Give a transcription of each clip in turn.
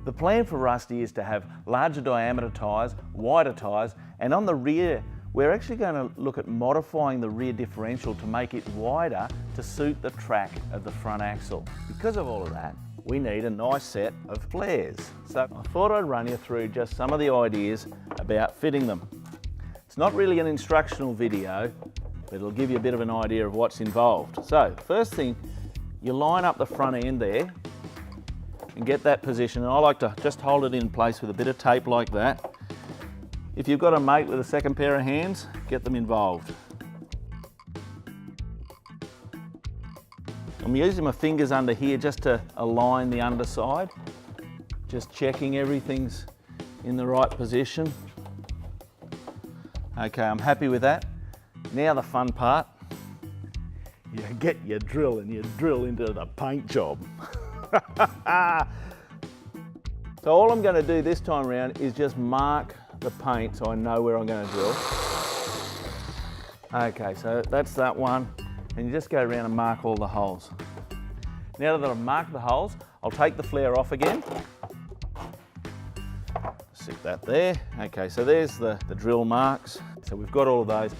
The plan for Rusty is to have larger diameter tyres, wider tyres, and on the rear we're actually going to look at modifying the rear differential to make it wider to suit the track of the front axle. Because of all of that, we need a nice set of flares. So I thought I'd run you through just some of the ideas about fitting them. It's not really an instructional video, but it'll give you a bit of an idea of what's involved. So first thing, you line up the front end there and get that position. And I like to just hold it in place with a bit of tape like that. If you've got a mate with a second pair of hands, get them involved. I'm using my fingers under here just to align the underside. Just checking everything's in the right position. Okay, I'm happy with that. Now the fun part. You get your drill and you drill into the paint job. So all I'm going to do this time around is just mark the paint so I know where I'm going to drill. Okay, so that's that one, and you just go around and mark all the holes. Now that I've marked the holes, I'll take the flare off again. Stick that there. Okay, so there's the drill marks. So we've got all of those.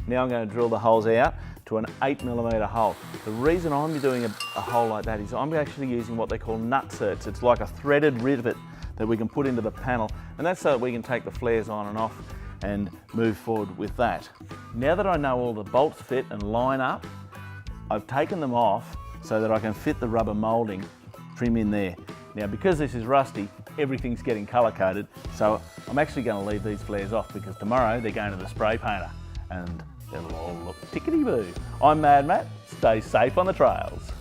Now I'm going to drill the holes out to an 8mm hole. The reason I'm doing a hole like that is I'm actually using what they call nutserts. It's like a threaded rivet that we can put into the panel, and that's so that we can take the flares on and off and move forward with that. Now that I know all the bolts fit and line up, I've taken them off so that I can fit the rubber moulding trim in there. Now because this is rusty, everything's getting colour coded, so I'm actually going to leave these flares off because tomorrow they're going to the spray painter and it'll all look tickety-boo. I'm Mad Matt, stay safe on the trails.